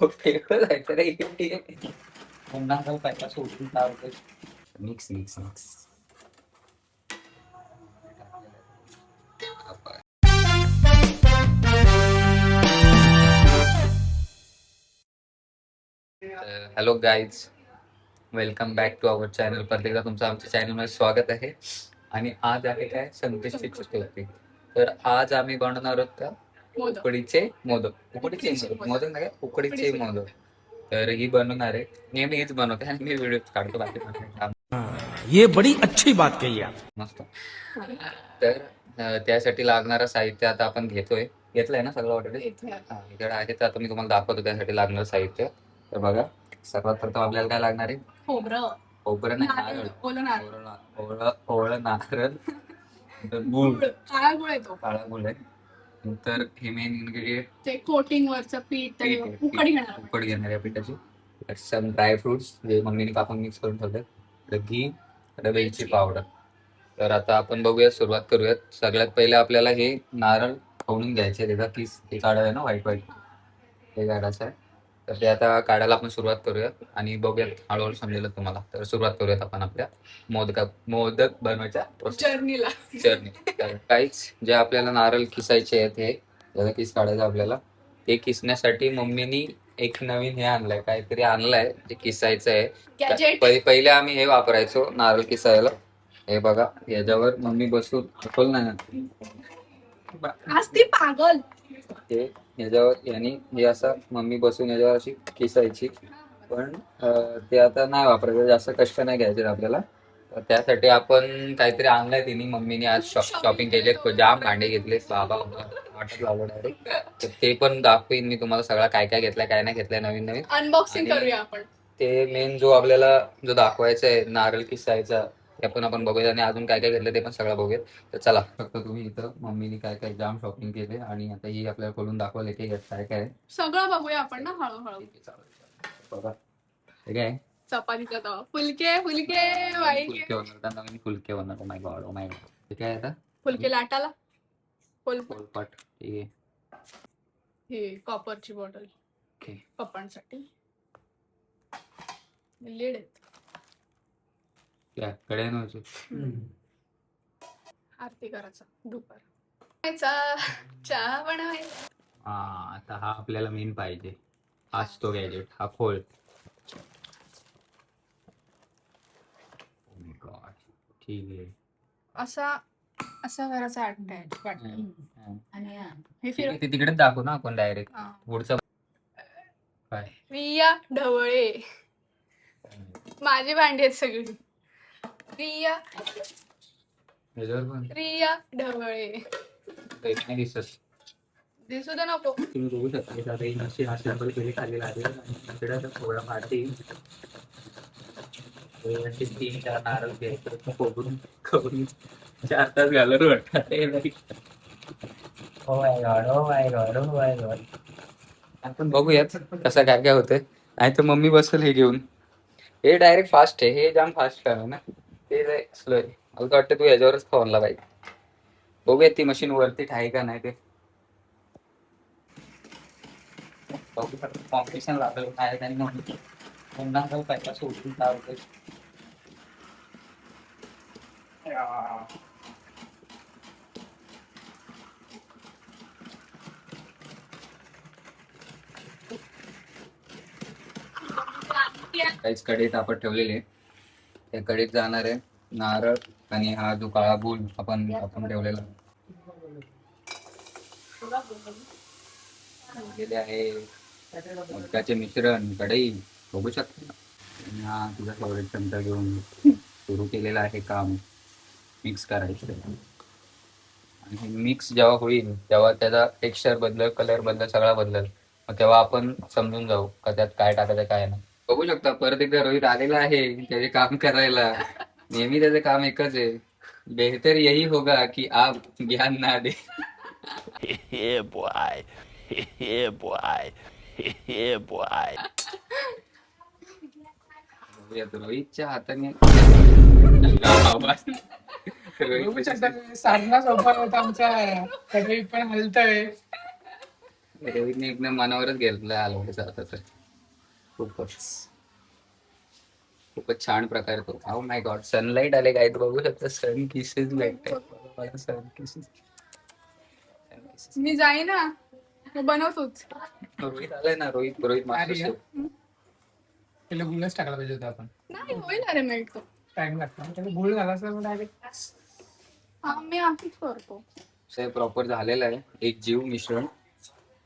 फेकलं जायचं रे पुन्हा पहिला सोडून टाकतोय. Mix mix mix. Hello guys, welcome back to our channel. परत एकदा तुमचं आमच्या चॅनलमध्ये स्वागत आहे. आणि आज आहे काय, संकष्टी चतुर्थी. तर आज आम्ही बनवणार आहोत का उकडीचे मोदक. उकडीचे मोदक नाही, उकडीचे मोदक. तर ही बनवणार आहे, नेहमी हीच बनवते आणि मी व्हिडिओ काढतो. बाकी ये बड़ी अच्छी बात कही आप. मस्त. तर त्यासाठी लागणारं साहित्य आता आपण घेतलंय ना सगळं ऑलरेडी. इकडे आहे, तर आता मी तुम्हाला दाखवतो त्यासाठी लागणारं साहित्य. तर बघा, सर्वात प्रथम आपल्याला काय लागणार आहे? खोबरं नाही, नारळ. ओळं नारळ, गुळ, काळा गुळ आहे. नंतर हे मेन इन्ग्रेडियंट कोटिंग वरचं पीठ, उकड घेणार आहे पिठाची. सम ड्रायफ्रुट्स जे मम्मीने कापून मिक्स करून ठेवले, घी, वेलची पावडर. तर आता आपण बघूयात, सुरुवात करूयात. सगळ्यात पहिले आपल्याला हे नारळ फोडून घ्यायचे, त्याचा किस हे काढायला आहे ना, व्हाईट हे काढायचं आहे. तर ते आता काढायला आपण सुरुवात करूयात आणि बघूयात, हळूहळू समजेल तुम्हाला. तर सुरुवात करूयात आपण आपल्या मोदक बनवायच्या जर्नीला. तर काहीच जे आपल्याला नारळ किसायचे आहेत, हे त्याचा किस काढायचा आपल्याला. ते किसण्यासाठी मम्मीनी एक नवीन हे आणलंय, काहीतरी आणलंय जे किसायचं आहे. पहिले आम्ही हे वापरायचो नारळ किसायला. हे बघा, याच्यावर मम्मी बसून खोल नाही पागल ते याच्यावर, आणि हे असं मम्मी बसून याच्यावर अशी किसायची. पण ते आता नाही वापरायचं, जास्त कष्ट नाही घ्यायचे आपल्याला. तर त्यासाठी आपण काहीतरी आणलंय तिने, मम्मीने आज शॉपिंग केले, जाम भांडे घेतले. बाबा वाटत लावलं डायरेक्ट. तर ते पण दाखवीन मी तुम्हाला, सगळं काय काय घेतलंय काय नाही घेतलंय, नवीन नवीन अनबॉक्सिंग करूया आपण. ते मेन जो आपल्याला जो दाखवायचा आहे नारळ किसायचा, ते पण आपण बघूया. आणि अजून काय काय घेतलं ते पण सगळं बघूयात. तर चला, फक्त तुम्ही इथं मम्मीने काय काय जाम शॉपिंग केले आणि आता ही आपल्याला खोलून दाखवले की काय काय सगळं बघूया आपण ना, हळूहळू. बघा, हे काय चपातीचा तवा, फुलके वाईट फुलके बनवतात, नवीन फुलके बनवतात. माय गॉड, ओ माय गॉड. हे काय आता? फुलके लाटाला पोलपाट. ठीक आहे. हे कॉपरची बॉटल, ओके. पप्पांसाठी. लीड कडे नव्हते. आरती करायचा दुपार, चहा बनवायचा. हा, आता हा आपल्याला मेन पाहिजे. हाच तो गॅजेट, हा खोल. ठीक आहे. असा करायचा आणि हे फिर ते तिकडेच दाखवू ना आपण डायरेक्ट. पुढचं काय? रिया ढवळे, माझी भांडी आहेत सगळी. रिया ढवळे नाही दिसत. दिसू दे नको. तुम्ही बघू शकता थोडा पाठी 3-4 नारळ फोडून 4 तास घालून वाटत. आपण बघूयात कसं काय काय होतंय. नाही तर मम्मी बसेल हे घेऊन. हे डायरेक्ट फास्ट आहे, हे जाम फास्ट करा ना, ते स्लो आहे. मला तर वाटतं तू याच्यावरच खावणला पाहिजे. बघूयात ती मशीन वरती आहे का नाही ते. कॉम्पिटिशन लागलं काय त्यांनी पुन्हा पहिला सोडून टाकतोय. काहीच कढईत आपण ठेवलेले, त्या कढईत जाणार आहे नारळ आणि हा जो काळा गुळ आपण ठेवलेला गेले आहे. मोदकाचे मिश्रण कढई बघू शकता. आणि हा तुझा फेवरेट चमचा घेऊन सुरू केलेला आहे काम मिक्स करायचं. आणि हे मिक्स जेव्हा होईल तेव्हा त्याचा टेक्स्चर बदलल, कलर बदलल, सगळा बदलल. मग तेव्हा आपण समजून जाऊ का त्यात काय टाकायचं काय नाही. बघू शकता परत एकदा रोहित आलेला आहे त्याचे काम करायला. नेहमी त्याचं काम एकच आहे, बेहतर यही होगा की आप ज्ञान ना दे. रोहितच्या हाताने साधना सोबत होता आमचा, कधी पण हलतय. रोहितने एकदम मनावरच घेतलं आलं आता तर खूपच खूपच छान प्रकारे तो ओ माय गॉड सनलाईट आले काय बघू शकता सन किसेस भेटते सन किसेस मी जाई ना मग बनवतोच. रोहित आलाय ना रोहित रोहित मास्टर शेफ. त्याला गुळच टाकायला पाहिजे होता आपण. नाही होईल अरे मेल्ट तो. टाइम लागतो त्याला गुळ झाला असं डायरेक्ट हा मी आधीच करतो. प्रॉपर झालेला आहे एक जीव मिश्रण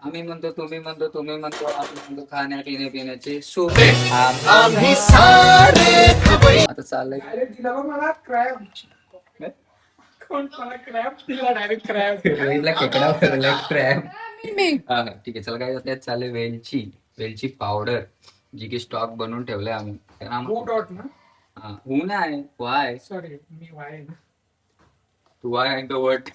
आम्ही म्हणतो तुम्ही म्हणतो तुम्ही म्हणतो आम्ही म्हणतो खाण्या पिण्या पिण्याचे सुख आता चाललंय अरे तिला बघ मला क्रॅब कोण मला क्रॅब तिला डायरेक्ट क्रॅब रोहितला खेकडा क्रॅब मी हा ठीक आहे चला काय त्यात चालेल वेलची पावडर जी की स्टॉक बनवून ठेवलाय आम्ही कारण डॉट ना हा हू नाही वाय सॉरी मी वाय तू वाय अँड वर्ड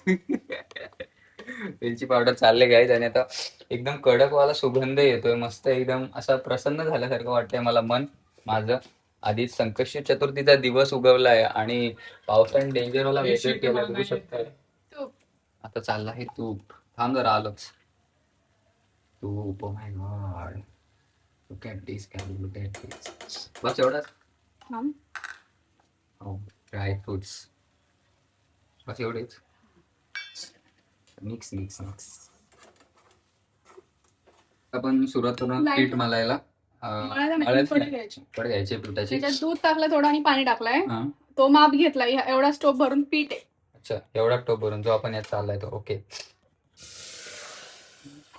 वेलची पावडर चालले गाईज आणि आता एकदम कडक वाला सुगंध येतोय मस्त एकदम असा प्रसन्न झाल्यासारखं वाटतंय मला मन माझं आधीच संकष्टी चतुर्थीचा दिवस उगवलाय आणि पावसाने डेंजर वाला वेगळं केला बघू शकताय तूप. आता चालला आहे तूप थांब जरा आलोच तूप oh my god look at this can look at this बस एवढाच थांब. हो ड्राय फ्रुट्स बस एवढेच मिक्स मिक्स मिक्स आपण सुरुवात करून Light. पीठ मलायला मळायला नाही, उकड घ्यायची. उकड घ्यायची पिठाची त्याच्यात दूध टाकलं थोडं आणि पाणी टाकलंय हा तो माप घेतला एवढा स्टोप भरून पीठ आहे. अच्छा एवढा टोप भरून जो आपण यात चाललाय तो ओके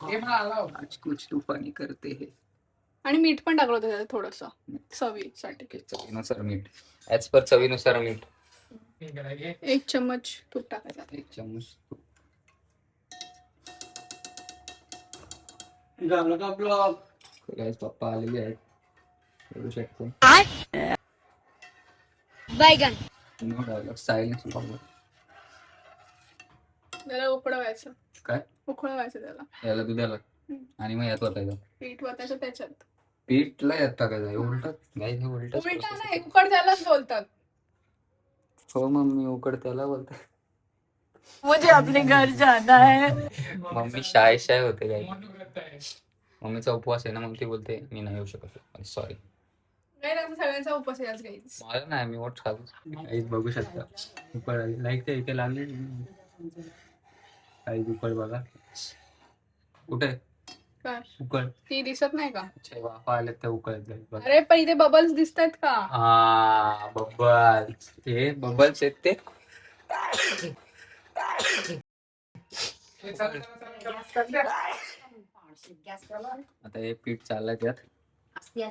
हे मला आला होता. आज कुछ तूफानी करते है आणि मीठ पण टाकलं होतं त्याच्यात थोडस चवीसाठी. ओके चवीनुसार मीठ ऍज पर चवीनुसार मीठ हे करायचे. 1 चम्मच तूप टाकायचं. 1 चम्मच तूप. Guys, पप्पा आलेले आहेत बघू शकतो नो डायलॉग सायलेन्स त्याला उकडवायचं काय उकळवायचं त्याला याला दुधाला आणि मग यात वाटायचं पीठ वतायचं त्याच्यात. पीठला यात टाकायचं उलटत गाईज हे उलटच उलटा process नाही उकड त्यालाच बोलतात. हो मम्मी उकड त्याला बोलतात मुझे अपने घर जाना है. मम्मी शाय होते गाई मनोव्रत आहे. मम्मीचा उपवास आहे ना मग ती बोलते मी नाही येऊ शकत सॉरी नाही तर सगळ्यांचा उपवास आहे आज गाईज. मला नाही मी ओट्स खातो काहीच बघू शकता उकळ लाईक ते इथे लागले काही उकळ बघा कुठे काय उकळ ती दिसत नाही का? अच्छा वाफा आले ते उकळत जाईल बघा अरे पण इथे बबल्स दिसतायत का? हा बबल्स हे बबल्स आहेत ते हे चालेल, चालेल, चालेल. आता हे पीठ चाललंय त्यात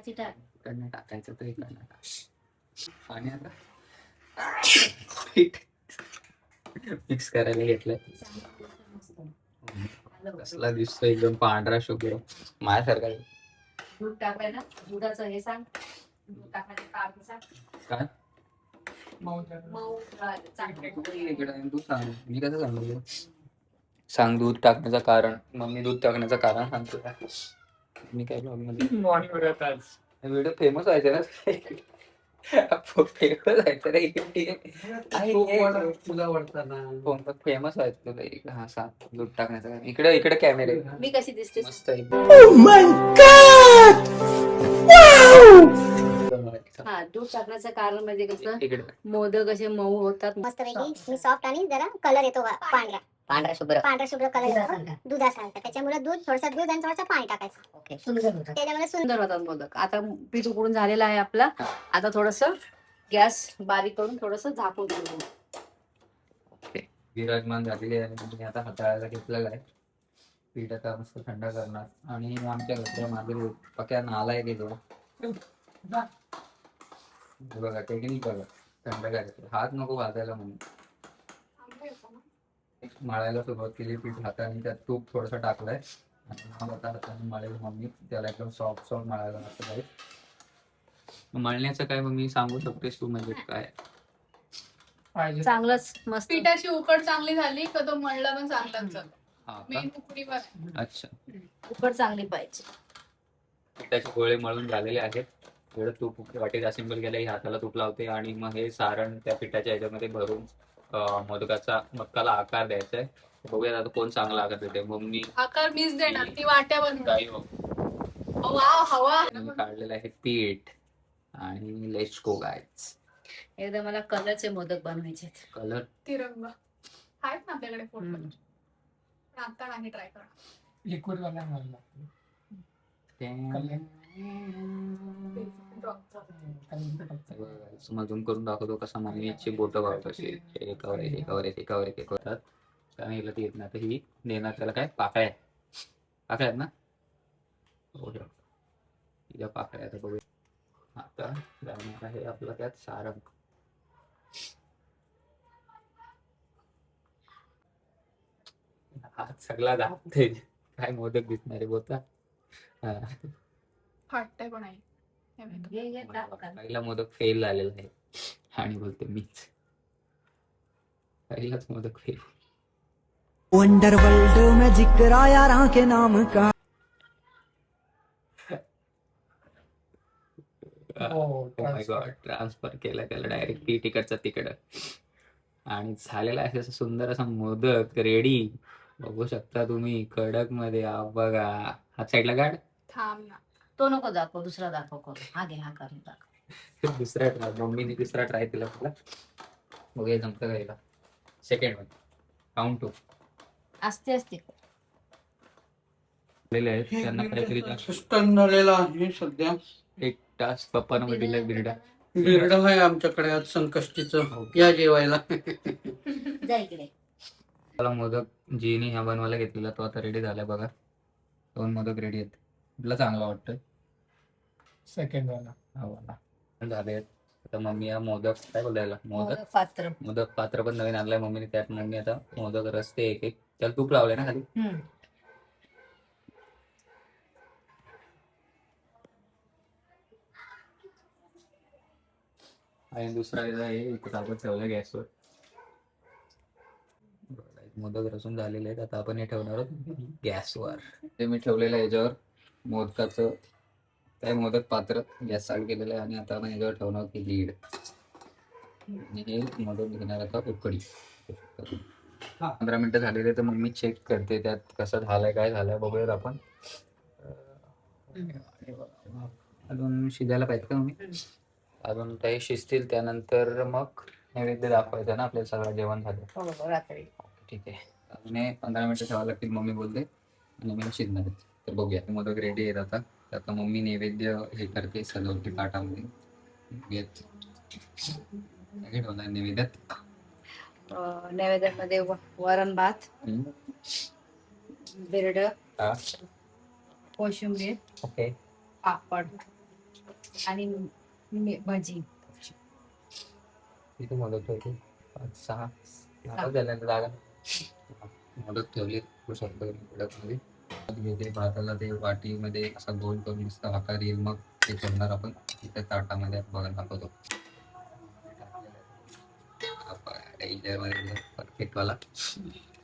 इकडनं टाकायचं तर इकडनं टाकायचं आणि आता पीठ मिक्स करायला घेतलंय कसला दिसतोय एकदम पांढरा शुभ्र माझ्यासारखा दूध टाकायला दुधाचं हे सांग दूध टाकायचं कारण सांग काय मऊ झालं. मऊ चांगलं इकडे तू सांग मी कसं सांगू सांग दूध टाकण्याचं कारण मम्मी दूध टाकण्याचं कारण सांगतो का मी काय ब्लॉग मध्ये मनोव्रत आज. व्हिडिओ फेमस व्हायचे ना फेमस व्हायचं रे खूप मला तुला आवडताना. फेमस व्हायचं तुला हा सांग दूध टाकण्याचं कारण इकडे इकडे कॅमेरे मी कशी दिसते मस्त आहे हा दूध टाकण्याचं कारण म्हणजे कसं इकडे मोदक असे मऊ होतात मस्तपैकी मी सॉफ्ट आणि जरा कलर येतो पांढरा पांढरा शुभ्र कलर येतो दुधासारखा. त्याच्यामुळे दूध थोडंसं दूध आणि थोडंसं पाणी टाकायचं. त्याच्यामुळे सुंदर होतात मोदक. आता पीठ उकडून झालेलं आहे आपला. आता थोडस गॅस बारीक करून थोडस झाकून ठेवू. विराजमान झालेली आहे आणि मी आता हाताळायला घेतलेला आहे पीठ आता मस्त थंड करणार आणि आमच्या घरच्या मागे पक्या नाला गेलो बघा टेक्निक बघा थंड करायचं हात नको भाजायला म्हणून मळायला सुरुवात केली पीठ हाताने त्यात तूप थोडंसं टाकलंय आणि मग आता हाताने मळेल मम्मी त्याला एकदम सॉफ्ट मळायला लागतं काही मळण्याचं काय मग मी सांगू शकतेस तू म्हणजे काय पाहिजे. चांगलंच मस्त पिठाची उकड चांगली झाली का तो मळला पण चांगलाच जातो. हा का? मेन उकडीवर अच्छा उकड चांगली पाहिजे. पिठाचे गोळे मळून झालेले आहेत एवढं तूप वाटीत असेंबल केलं हाताला तूप लावते आणि मग हे सारण त्या पिठाच्या ह्याच्यामध्ये भरून मोदकाला आकार द्यायचा आहे. बघूया आता कोण चांगला आकार देते. मम्मी आकार मीच देणार, ती वाट्या बनवून. काही वाव, हवा. काढलेलं आहे पीठ आणि लेट्स गो गाइस. एकदा मला कलरचे मोदक बनवायचे आहेत. कलर तिरंगा आहेत ना आपल्याकडे फोटो, हम्म. पण आता नाही ट्राय करा. लिक्विड वाला मला झूम करून दाखवतो कसा मम्मीची बोटं बघा कशी एकावर एक एकावर एक एकावर एक एक होतात. कारण हिला ती येत नाही. आता ही देणार त्याला काय पाकळ्या आहेत ना. तिच्या पाकळ्या आता बघूया. आता जाणार आहे आपलं त्यात सारंग. हात सगळा दाबते. काय मोदक दिसणारे बोता. फाटतंय पण आहे. हे बघ. घे, घे, टाक, टाक. पहिला मोदक फेल झालेला आहे आणि बोलते मीच पहिलाच मोदक फेल. वंडर वर्ल्ड में जिक्र यारां के नाम का माय गॉड, ट्रान्सफर केला त्याला डायरेक्ट तिकडचा तिकडं. आणि झालेला आहे असा सुंदर असा मोदक रेडी. बघू शकता तुम्ही कडक मध्ये. बघा हात साईडला काढ. थांब ना. तो नको दाखव, दुसरा दाखव करून. हा घे, हा करून दाखव. दुसरा ट्राय मम्मीने दुसरा ट्राय केला तुला. बघूया जमतं का याला. सेकंड वन काउंट टू असते आहेत त्यांना काहीतरी सिस्टम झालेला आहे सध्या. एक तास पप्पानं दिला बिरडा. बिर्ड आहे आमच्याकडे आज संकष्टीचं. या जेवायला. जा इकडे. मला मोदक जीने ह्या बनवायला घेतलेला तो आता रेडी झालाय बघा. 2 मोदक रेडी आहेत. कुठला चांगला वाटतोय. सेकंड वाला हा वाला झाले आहेत. आता मम्मी हा मोदक काय बोलायला मोदक पात्र. मोदक पात्र पण नवीन आणलाय मम्मीने. त्यात मम्मी आता मोदक रस्ते एक एक त्याला तूप लावलंय ना खाली. हम्म. आणि दुसरा आहे इकडे आपण ठेवलं गॅसवर. मोदक रसून झालेले आहेत. आता आपण हे ठेवणार आहोत गॅसवर. ते मी ठेवलेलं आहे याच्यावर मोदकाचं काय मोदक पात्र गॅस चालू केलेलं आहे. आणि आता आपण याच्यावर ठेवणार आहोत ही लीड. आणि हे मोदक घेणार आता उकडी. 15 मिनिटं झालेले तर मम्मी चेक करते त्यात कसं झालंय काय झालंय बघूयात आपण. अजून शिजायला पाहिजे का मम्मी. अजून काही शिजतील त्यानंतर मग नैवेद्य दाखवायचं ना आपल्याला. सगळं जेवण झालं. हो, रात्री. ठीक आहे. अजून 15 मिनिटं ठेवावं लागतील मम्मी बोलते. आणि मी शिजणार आहेत. तर बघूया मोदक रेडी आहेत. आता मम्मी नैवेद्य हे करते सजवते ताटामध्ये. ठेवणार नैवेद्यात. नैवेद्यामध्ये वरण भात, बिरड, कोशिंबीर, ओके पापड आणि भजी. किती मोदक ठेवते. 5-6 जागा मोदक ठेवले. मध्ये घेते भाताला ते वाटीमध्ये असा गोल करून दिसतं आकार येईल. मग ते ठेवणार आपण तिथे ताटामध्ये बघा दाखवतो. परफेक्ट वाला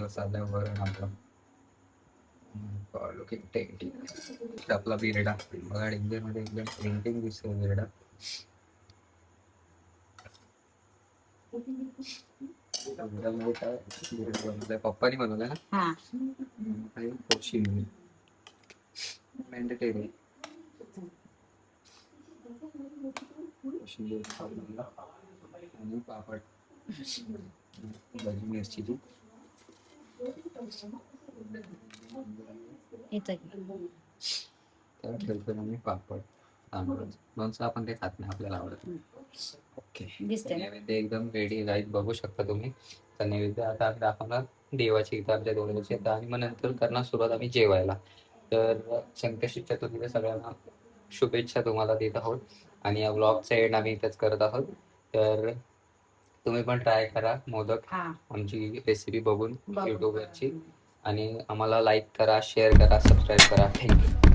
साधा वरण आपलं. आपला बिरडा बघा डेंजर मध्ये एकदम प्रिंटिंग दिसतो बिरडा. पप्पानी बनवलं ना. कोशिंबीर मॅन्डेटरी. कोशिंबीर आणि पापड भाजी मिरचीची. तर ठेवतो मी पापड तांदूळ. लोणचं आपण ते खात नाही आपल्याला आवडत. ओके नैवेद्य एकदम रेडी राईट. बघू शकता तुम्ही. तर नैवेद्य आता दाखवणार देवाची इथं आपल्या देवाची येतात. आणि मग नंतर करणार सुरुवात आम्ही जेवायला. तर संकष्टी चतुर्थीच्या सगळ्यांना शुभेच्छा तुम्हाला देत आहोत. आणि या ब्लॉगचा एंड आम्ही इथंच करत आहोत. तर तुम्ही पण ट्राय करा मोदक आमची रेसिपी बघून युट्यूबवरची. आणि आम्हाला लाईक करा, शेअर करा, सबस्क्राईब करा. थँक्यू.